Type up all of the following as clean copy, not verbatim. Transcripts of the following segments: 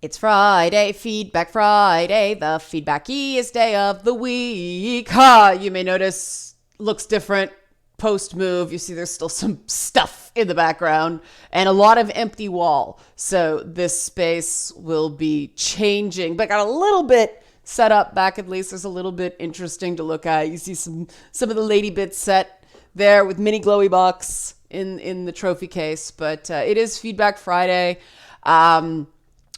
It's Friday, Feedback Friday, the feedbackiest day of the week. Ha! You may notice looks different post move. You see there's still some stuff in the background and a lot of empty wall. So this space will be changing, but got a little bit set up back at least. There's a little bit interesting to look at. You see some of the lady bits set there with mini glowy box in the trophy case, but it is Feedback Friday.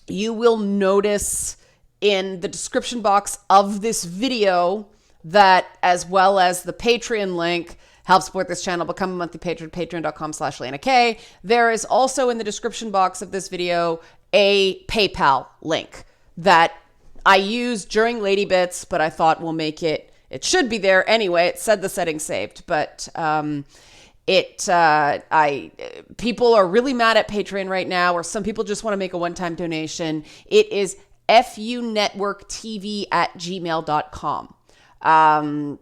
You will notice in the description box of this video that, as well as the Patreon link, help support this channel, become a monthly patron, patreon.com/LanaK. There is also in the description box of this video a PayPal link that I used during Lady Bits, but I thought we'll make it should be there anyway. It said the settings saved, but people are really mad at Patreon right now, or some people just want to make a one-time donation. It is funetworktv@gmail.com,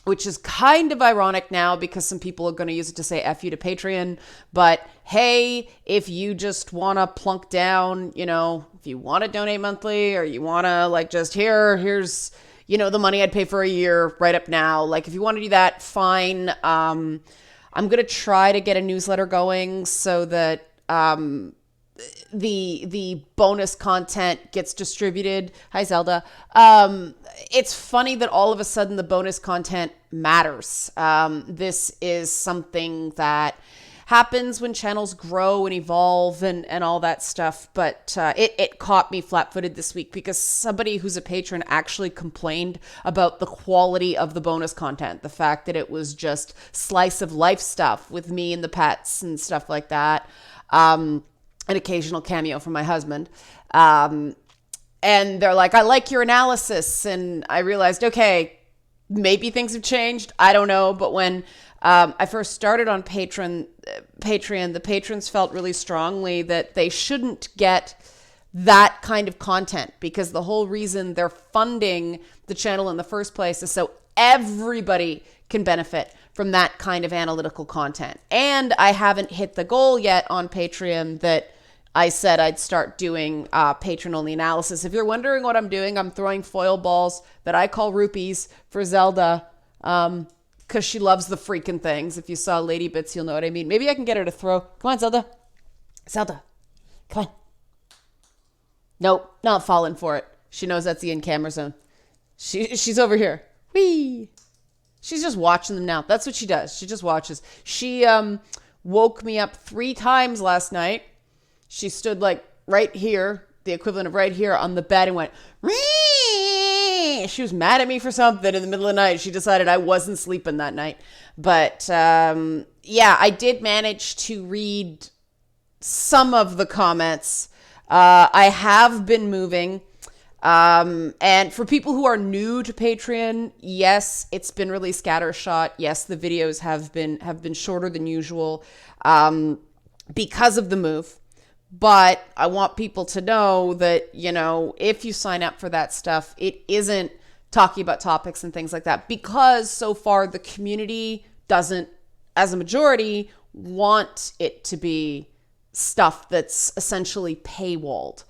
which is kind of ironic now because some people are going to use it to say F you to Patreon. But hey, if you just want to plunk down, if you want to donate monthly, or you want to just here's, the money I'd pay for a year right up now. If you want to do that, fine. I'm going to try to get a newsletter going so that the bonus content gets distributed. Hi, Zelda. It's funny that all of a sudden the bonus content matters. This is something that happens when channels grow and evolve and all that stuff. But it caught me flat-footed this week because somebody who's a patron actually complained about the quality of the bonus content. The fact that it was just slice of life stuff with me and the pets and stuff like that. An occasional cameo from my husband. And they're like, I like your analysis. And I realized, okay, maybe things have changed. I don't know. But when I first started on Patreon, the patrons felt really strongly that they shouldn't get that kind of content because the whole reason they're funding the channel in the first place is so everybody can benefit from that kind of analytical content. And I haven't hit the goal yet on Patreon that I said I'd start doing patron-only analysis. If you're wondering what I'm doing, I'm throwing foil balls that I call rupees for Zelda, because she loves the freaking things. If you saw Lady Bits, you'll know what I mean. Maybe I can get her to throw. Come on, Zelda. Zelda, come on. Nope, not falling for it. She knows that's the in-camera zone. She's over here. Whee! She's just watching them now. That's what she does. She just watches. She woke me up 3 times last night. She stood right here, the equivalent of right here on the bed, and went, Ree! She was mad at me for something in the middle of the night. She decided I wasn't sleeping that night. But yeah, I did manage to read some of the comments. I have been moving. And for people who are new to Patreon, yes, it's been really scattershot. Yes, the videos have been shorter than usual because of the move. But I want people to know that, if you sign up for that stuff, it isn't talking about topics and things like that, because so far the community doesn't, as a majority, want it to be stuff that's essentially paywalled.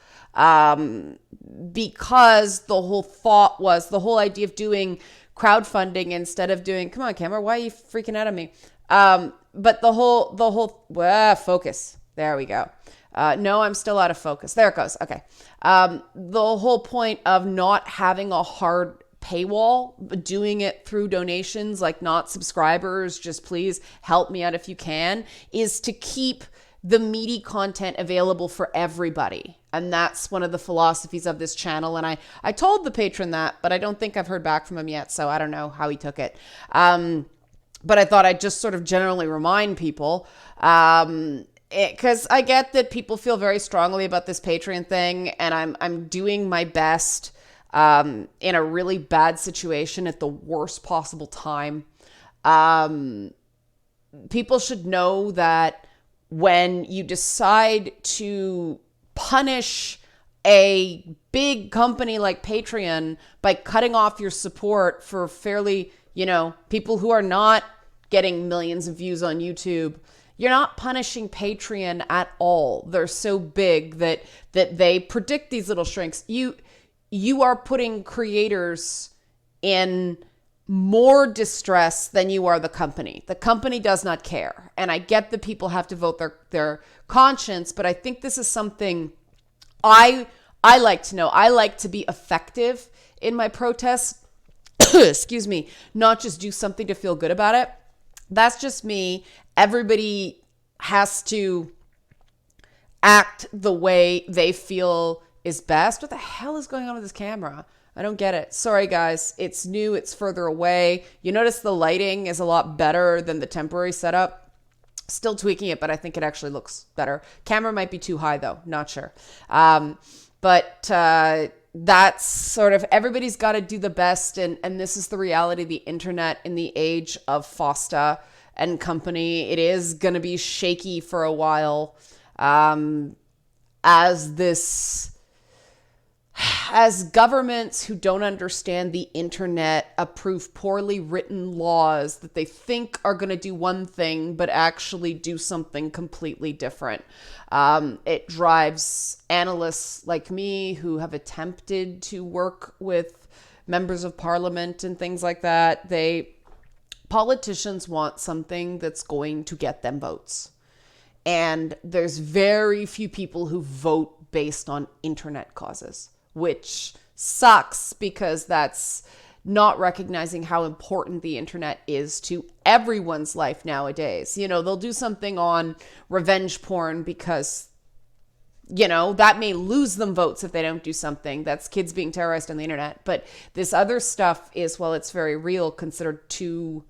Because the whole idea of doing crowdfunding instead of doing, come on, camera, why are you freaking out at me? But the whole focus. There we go. No, I'm still out of focus. There it goes. Okay. The whole point of not having a hard paywall, but doing it through donations, not subscribers, just please help me out if you can, is to keep the meaty content available for everybody. And that's one of the philosophies of this channel. And I told the patron that, but I don't think I've heard back from him yet. So I don't know how he took it. But I thought I'd just sort of generally remind people, because I get that people feel very strongly about this Patreon thing, and I'm doing my best in a really bad situation at the worst possible time. People should know that when you decide to punish a big company like Patreon by cutting off your support for fairly, people who are not getting millions of views on YouTube, You're not punishing Patreon at all. They're so big that they predict these little shrinks. You are putting creators in more distress than you are the company. The company does not care. And I get that people have to vote their conscience, but I think this is something I like to know. I like to be effective in my protests. Excuse me, not just do something to feel good about it. That's just me. Everybody has to act the way they feel is best. What the hell is going on with this camera? I don't get it. Sorry, guys. It's new. It's further away. You notice the lighting is a lot better than the temporary setup. Still tweaking it, but I think it actually looks better. Camera might be too high, though. Not sure. But that's sort of, everybody's got to do the best. And this is the reality of the internet in the age of FOSTA and company. It is going to be shaky for a while as governments who don't understand the internet approve poorly written laws that they think are going to do one thing, but actually do something completely different. It drives analysts like me who have attempted to work with members of parliament and things like that. Politicians want something that's going to get them votes. And there's very few people who vote based on internet causes, which sucks because that's not recognizing how important the internet is to everyone's life nowadays. You know, they'll do something on revenge porn because, you know, that may lose them votes if they don't do something. That's kids being terrorized on the internet. But this other stuff is, well, it's very real, considered too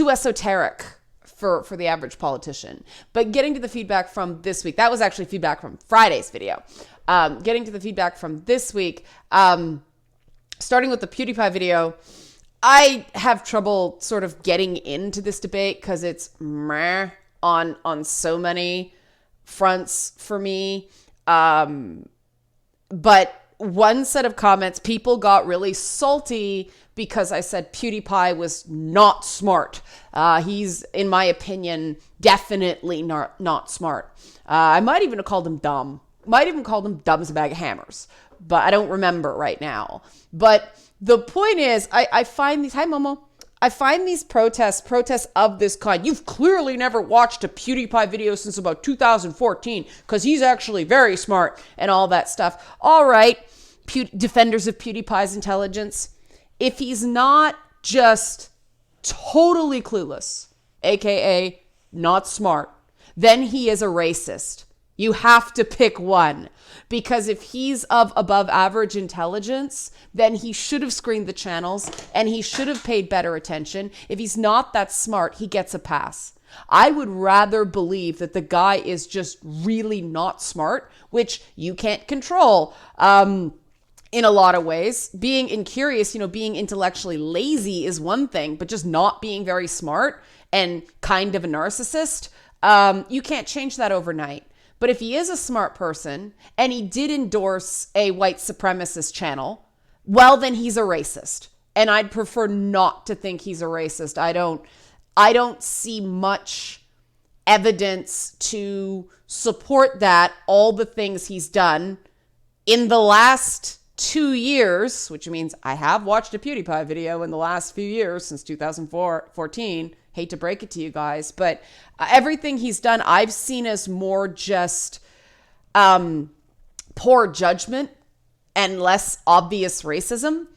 esoteric for the average politician. But getting to the feedback from this week, that was actually feedback from Friday's video. Getting to the feedback from this week, starting with the Pewdiepie video, I have trouble sort of getting into this debate because it's meh on so many fronts for me. But one set of comments, people got really salty because I said Pewdiepie was not smart. He's, in my opinion, definitely not smart. I might even have called him dumb. Might even called him dumb as a bag of hammers. But I don't remember right now. But the point is, I find these... Hi, Momo. I find these protests of this kind. You've clearly never watched a Pewdiepie video since about 2014 because he's actually very smart and all that stuff. All right, defenders of PewDiePie's intelligence. If he's not just totally clueless, aka not smart, then he is a racist. You have to pick one, because if he's of above average intelligence, then he should have screened the channels and he should have paid better attention. If he's not that smart, he gets a pass. I would rather believe that the guy is just really not smart, which you can't control. In a lot of ways, being incurious, being intellectually lazy is one thing, but just not being very smart and kind of a narcissist, you can't change that overnight. But if he is a smart person and he did endorse a white supremacist channel, well, then he's a racist. And I'd prefer not to think he's a racist. I don't see much evidence to support that. All the things he's done in the last 2 years, which means I have watched a PewDiePie video in the last few years since 2014. Hate to break it to you guys, but everything he's done, I've seen as more just poor judgment and less obvious racism.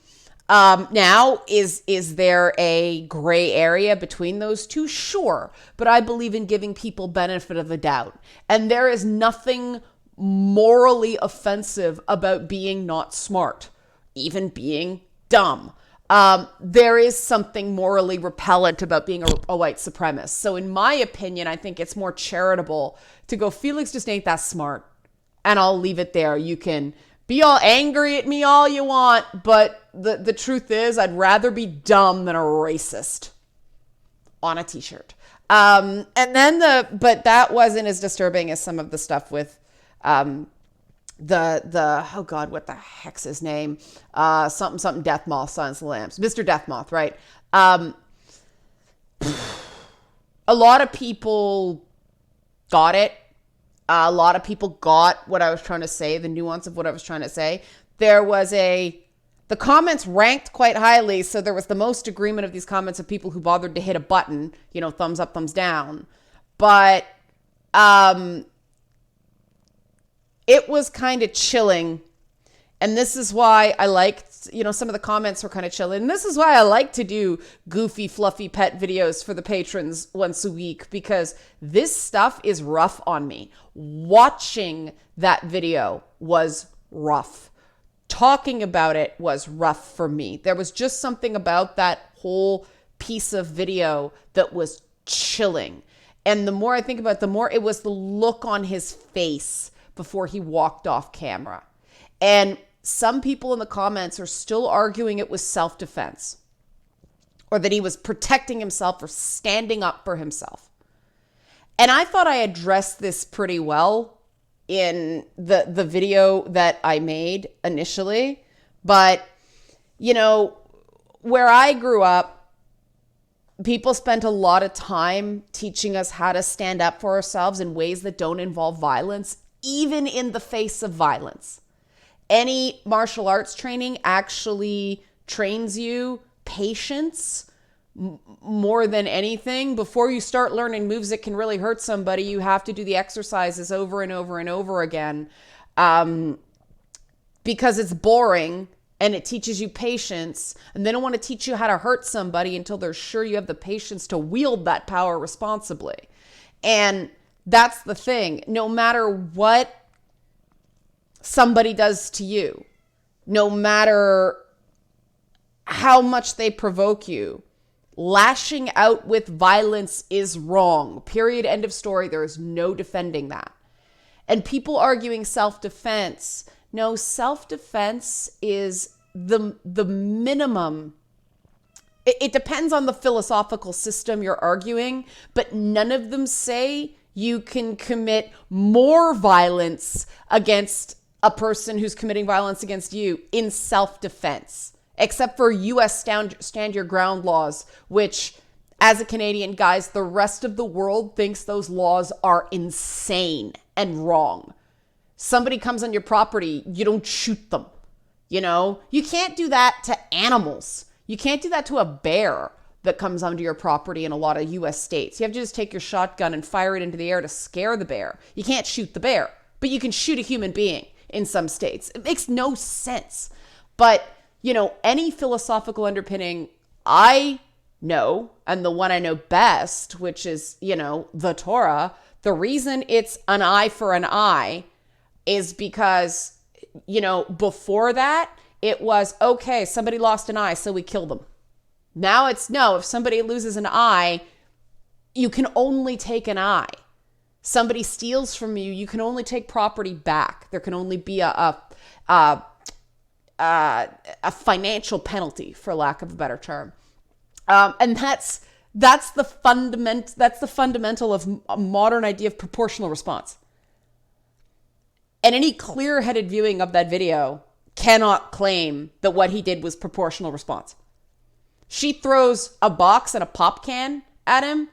Now, is there a gray area between those two? Sure, but I believe in giving people benefit of the doubt, and there is nothing morally offensive about being not smart, even being dumb. There is something morally repellent about being a white supremacist. So in my opinion, I think it's more charitable to go, Felix just ain't that smart. And I'll leave it there. You can be all angry at me all you want, but the truth is I'd rather be dumb than a racist on a t-shirt. But that wasn't as disturbing as some of the stuff with oh God, what the heck's his name? Something DethMoth, Silence of the Lambs. Mr. DethMoth, right? A lot of people got it. A lot of people got what I was trying to say, the nuance of what I was trying to say. The comments ranked quite highly, so there was the most agreement of these comments of people who bothered to hit a button, thumbs up, thumbs down. But it was kind of chilling. And this is why I liked, some of the comments were kind of chilling. And this is why I like to do goofy, fluffy pet videos for the patrons once a week, because this stuff is rough on me. Watching that video was rough. Talking about it was rough for me. There was just something about that whole piece of video that was chilling. And the more I think about it, the more it was the look on his face before he walked off camera. And some people in the comments are still arguing it was self-defense, or that he was protecting himself or standing up for himself. And I thought I addressed this pretty well in the video that I made initially. But, where I grew up, people spent a lot of time teaching us how to stand up for ourselves in ways that don't involve violence, even in the face of violence. Any martial arts training actually trains you patience more than anything. Before you start learning moves that can really hurt somebody, you have to do the exercises over and over and over again, because it's boring and it teaches you patience. And they don't want to teach you how to hurt somebody until they're sure you have the patience to wield that power responsibly. And that's the thing. No matter what somebody does to you, no matter how much they provoke you, lashing out with violence is wrong. Period. End of story. There is no defending that. And people arguing self-defense. No, self-defense is the minimum. It depends on the philosophical system you're arguing, but none of them say you can commit more violence against a person who's committing violence against you in self-defense, except for U.S. stand your ground laws, which, as a Canadian, guys, the rest of the world thinks those laws are insane and wrong. Somebody comes on your property, you don't shoot them. You can't do that to animals. You can't do that to a bear that comes onto your property in a lot of U.S. states. You have to just take your shotgun and fire it into the air to scare the bear. You can't shoot the bear, but you can shoot a human being in some states. It makes no sense. But, any philosophical underpinning I know, and the one I know best, which is, the Torah, the reason it's an eye for an eye is because, before that, it was, okay, somebody lost an eye, so we killed them. Now it's, no, if somebody loses an eye, you can only take an eye. Somebody steals from you, you can only take property back. There can only be a financial penalty, for lack of a better term. And that's the fundamental of a modern idea of proportional response. And any clear-headed viewing of that video cannot claim that what he did was proportional response. She throws a box and a pop can at him,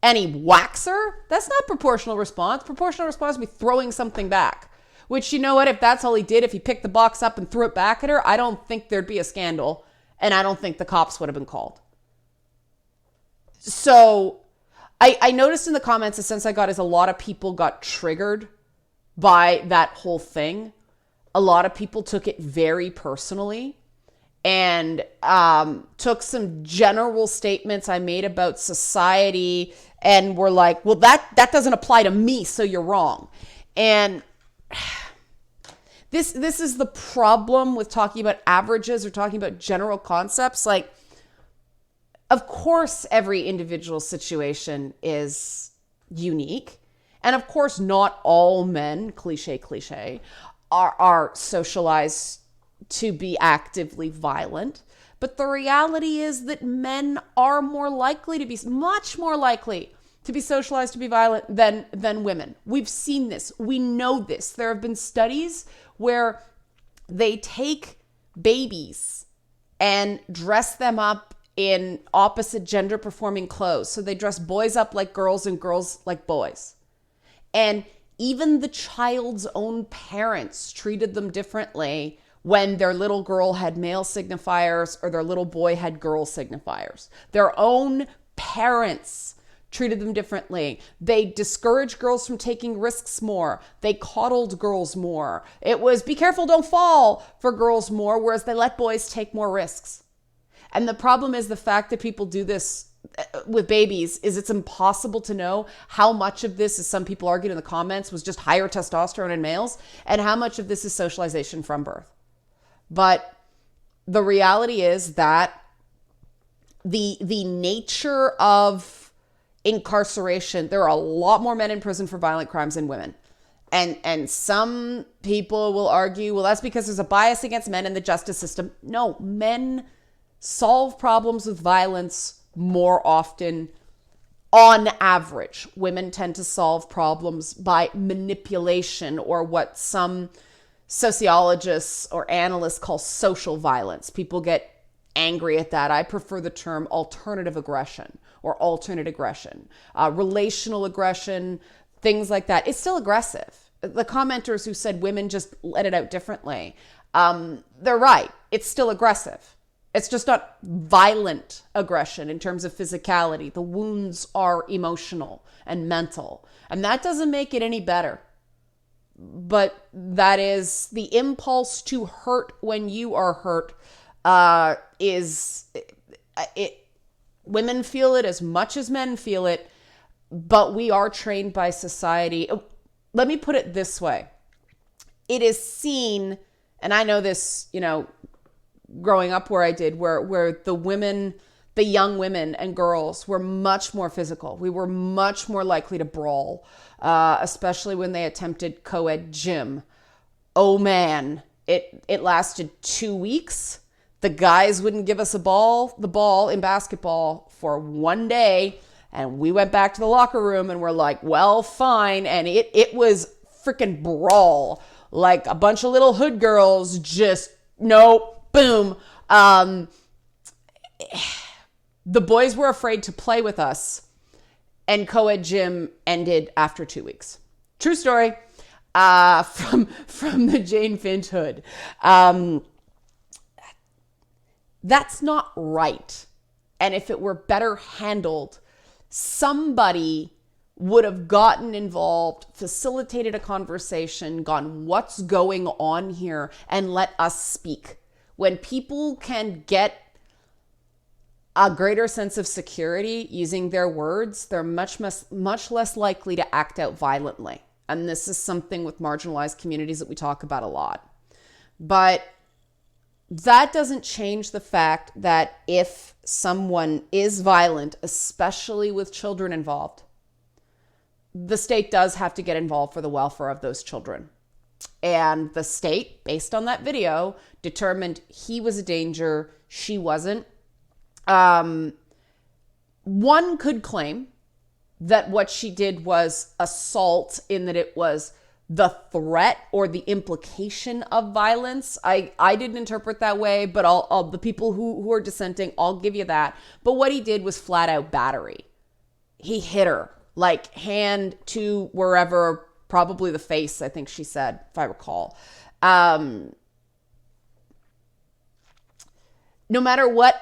and he whacks her. That's not proportional response. Proportional response would be throwing something back. Which, you know what, if that's all he did, if he picked the box up and threw it back at her, I don't think there'd be a scandal, and I don't think the cops would have been called. So I noticed in the comments, the sense I got is a lot of people got triggered by that whole thing. A lot of people took it very personally and took some general statements I made about society and were like, well, that doesn't apply to me, so you're wrong. And this is the problem with talking about averages or talking about general concepts. Like, of course, every individual situation is unique. And of course, not all men, cliche, are socialized to be actively violent. But the reality is that men are much more likely to be socialized to be violent than women. We've seen this. We know this. There have been studies where they take babies and dress them up in opposite gender performing clothes. So they dress boys up like girls and girls like boys. And even the child's own parents treated them differently when their little girl had male signifiers or their little boy had girl signifiers. Their own parents treated them differently. They discouraged girls from taking risks more. They coddled girls more. It was be careful, don't fall for girls more, whereas they let boys take more risks. And the problem is the fact that people do this with babies is it's impossible to know how much of this, as some people argued in the comments, was just higher testosterone in males and how much of this is socialization from birth. But the reality is that the nature of incarceration, there are a lot more men in prison for violent crimes than women. And some people will argue, well, that's because there's a bias against men in the justice system. No, men solve problems with violence more often on average. Women tend to solve problems by manipulation or what some sociologists or analysts call social violence. People get angry at that. I prefer the term alternative aggression or alternate aggression, relational aggression, things like that. It's still aggressive. The commenters who said women just let it out differently, they're right. It's still aggressive. It's just not violent aggression in terms of physicality. The wounds are emotional and mental, and that doesn't make it any better. But that is the impulse to hurt when you are hurt. Women feel it as much as men feel it, but we are trained by society. Let me put it this way. It is seen, and I know this, growing up where I did, where the young women and girls were much more physical. We were much more likely to brawl, especially when they attempted co-ed gym. Oh man, it lasted 2 weeks. The guys wouldn't give us the ball in basketball for 1 day. And we went back to the locker room and we're like, well, fine. And it was freaking brawl. Like a bunch of little hood girls just, nope. Boom. The boys were afraid to play with us, and co-ed gym ended after 2 weeks. True story. From the Jane Finch hood. That's not right. And if it were better handled, somebody would have gotten involved, facilitated a conversation, gone, what's going on here, and let us speak. When people can get a greater sense of security using their words, they're much less likely to act out violently. And this is something with marginalized communities that we talk about a lot. But that doesn't change the fact that if someone is violent, especially with children involved, the state does have to get involved for the welfare of those children. And the state, based on that video, determined he was a danger, she wasn't. One could claim that what she did was assault, in that it was the threat or the implication of violence. I didn't interpret that way, but I'll the people who are dissenting, I'll give you that. But what he did was flat out battery. He hit her, like hand to wherever, probably the face, I think she said, if I recall. No matter what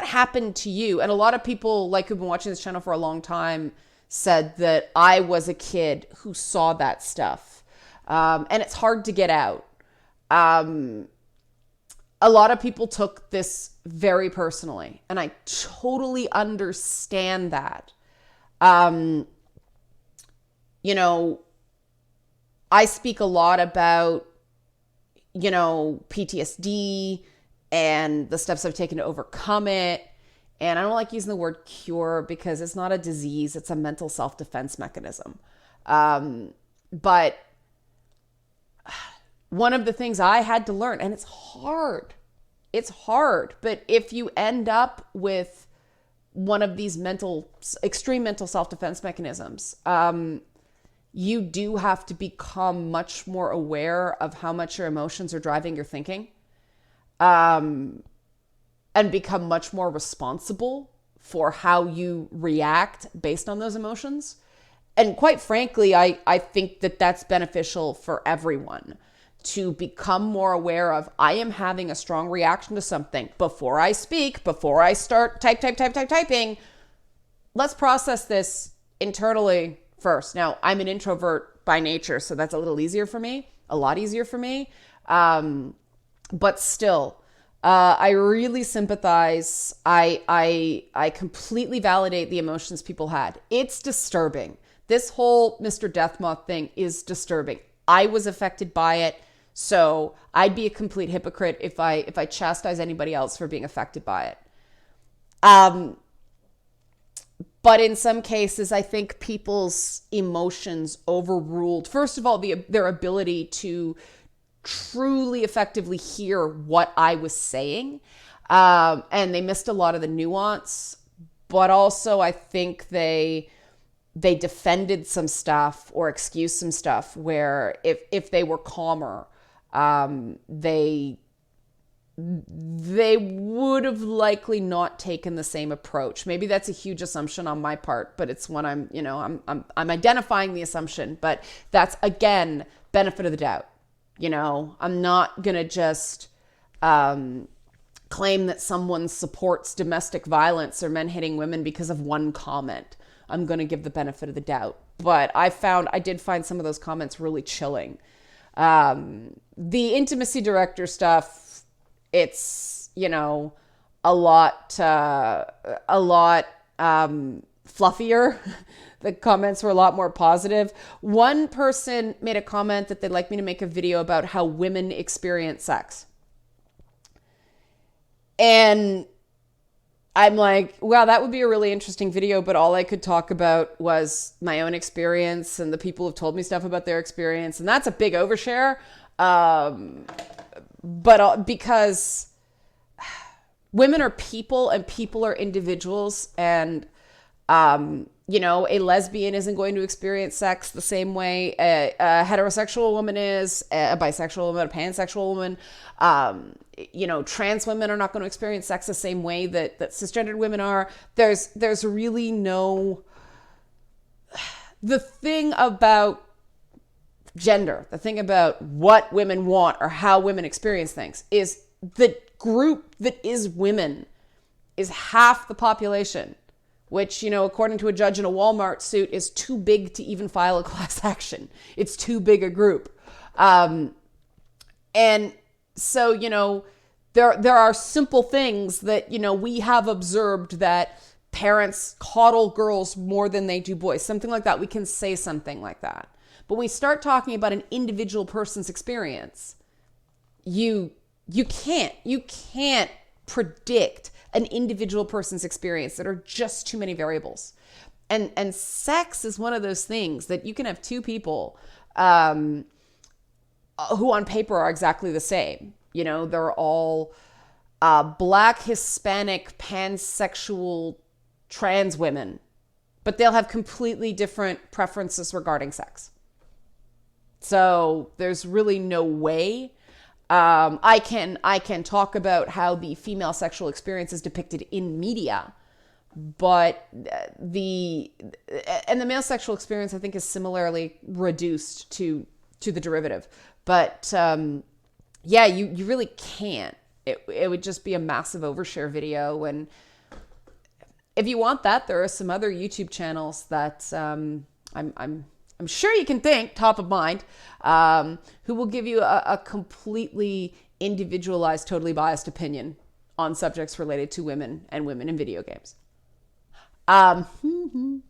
happened to you, and a lot of people who've been watching this channel for a long time said that I was a kid who saw that stuff. And it's hard to get out. A lot of people took this very personally, and I totally understand that. I speak a lot about, PTSD and the steps I've taken to overcome it. And I don't like using the word cure because it's not a disease. It's a mental self-defense mechanism. But one of the things I had to learn, and it's hard, but if you end up with one of these extreme mental self-defense mechanisms, you do have to become much more aware of how much your emotions are driving your thinking. and become much more responsible for how you react based on those emotions. And quite frankly, I think that that's beneficial for everyone, to become more aware of, I am having a strong reaction to something. Before I speak, before I start typing, let's process this internally first. Now, I'm an introvert by nature, so that's a little easier for me, a lot easier for me. But still, I really sympathize. I completely validate the emotions people had. It's disturbing. This whole Mr. DethMoth thing is disturbing. I was affected by it, so I'd be a complete hypocrite if I chastise anybody else for being affected by it. But in some cases, I think people's emotions overruled, first of all, their ability to truly effectively hear what I was saying. And they missed a lot of the nuance, but also I think they defended some stuff or excused some stuff where if they were calmer, they would have likely not taken the same approach. Maybe that's a huge assumption on my part, but it's when I'm identifying the assumption, but that's, again, benefit of the doubt. I'm not going to just claim that someone supports domestic violence or men hitting women because of one comment. I'm going to give the benefit of the doubt. But I did find some of those comments really chilling. The intimacy director stuff, it's, a lot fluffier. The comments were a lot more positive. One person made a comment that they'd like me to make a video about how women experience sex. And I'm like, wow, that would be a really interesting video, but all I could talk about was my own experience and the people who've told me stuff about their experience. And that's a big overshare. But because women are people and people are individuals, and, a lesbian isn't going to experience sex the same way a heterosexual woman is, a bisexual woman, a pansexual woman. Trans women are not going to experience sex the same way that cisgendered women are. There's really no... The thing about gender, the thing about what women want or how women experience things, is the group that is women is half the population, which, according to a judge in a Walmart suit, is too big to even file a class action. It's too big a group. And so, there are simple things that, we have observed that parents coddle girls more than they do boys. Something like that. We can say something like that. But we start talking about an individual person's experience. You can't predict an individual person's experience. There are just too many variables. And sex is one of those things that you can have two people who on paper are exactly the same. They're all Black, Hispanic, pansexual, trans women, but they'll have completely different preferences regarding sex. So there's really no way. I can talk about how the female sexual experience is depicted in media, but the male sexual experience, I think, is similarly reduced to the derivative. But you really can't. It would just be a massive overshare video. And if you want that, there are some other YouTube channels that I'm sure you can think top of mind, who will give you a completely individualized, totally biased opinion on subjects related to women and women in video games. I'm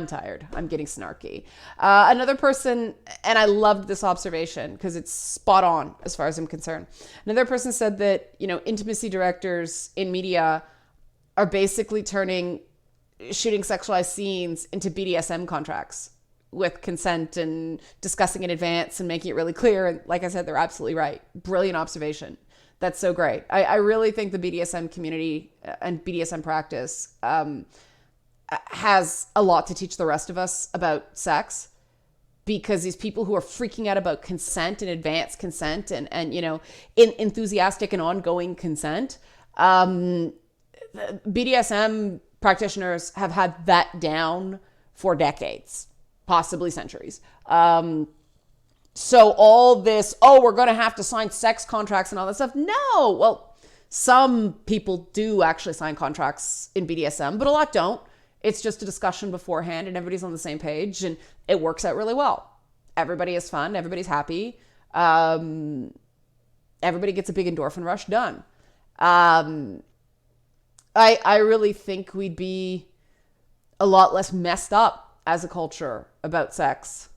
tired. I'm getting snarky. Another person, and I loved this observation because it's spot on as far as I'm concerned. Another person said that, intimacy directors in media are basically turning shooting sexualized scenes into BDSM contracts with consent and discussing in advance and making it really clear. And like I said, they're absolutely right. Brilliant observation. That's so great. I really think the BDSM community and BDSM practice has a lot to teach the rest of us about sex, because these people who are freaking out about consent and advanced consent and enthusiastic and ongoing consent, BDSM practitioners have had that down for decades, possibly centuries. So all this, oh, we're going to have to sign sex contracts and all that stuff. No. Well, some people do actually sign contracts in BDSM, but a lot don't. It's just a discussion beforehand and everybody's on the same page and it works out really well. Everybody is fun. Everybody's happy. Everybody gets a big endorphin rush done. I really think we'd be a lot less messed up as a culture about sex.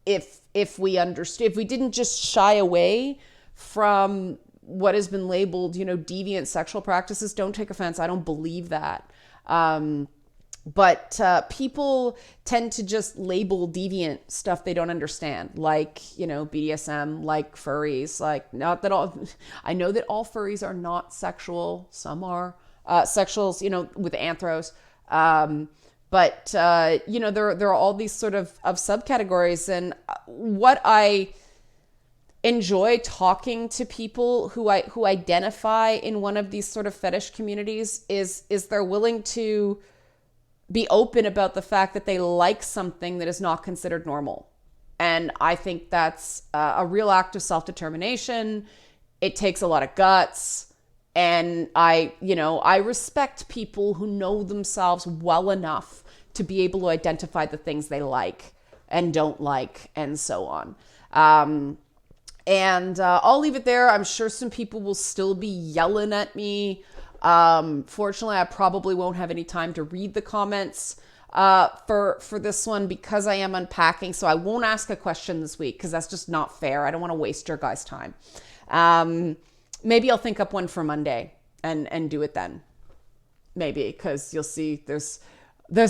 If we understood, if we didn't just shy away from what has been labeled, deviant sexual practices. Don't take offense. I don't believe that. But people tend to just label deviant stuff they don't understand, like, BDSM, like furries, like not that all, I know that all furries are not sexual. Some are sexuals, with anthros. But there are all these sort of subcategories. And what I enjoy talking to people who identify in one of these sort of fetish communities is they're willing to be open about the fact that they like something that is not considered normal. And I think that's a real act of self-determination. It takes a lot of guts. And I respect people who know themselves well enough to be able to identify the things they like and don't like and so on. And I'll leave it there. I'm sure some people will still be yelling at me. Fortunately, I probably won't have any time to read the comments for this one because I am unpacking. So I won't ask a question this week because that's just not fair. I don't want to waste your guys' time. Maybe I'll think up one for Monday and do it then. Maybe, because you'll see there's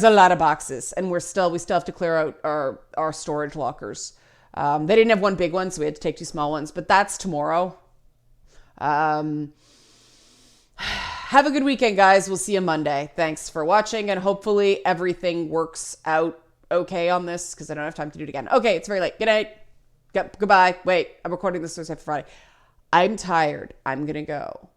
a lot of boxes and we still have to clear out our storage lockers. They didn't have one big one, so we had to take two small ones, but that's tomorrow. Have a good weekend, guys. We'll see you Monday. Thanks for watching, and hopefully everything works out okay on this because I don't have time to do it again. Okay, it's very late. Good night. Goodbye. Wait, I'm recording this Thursday for Friday. I'm tired. I'm going to go.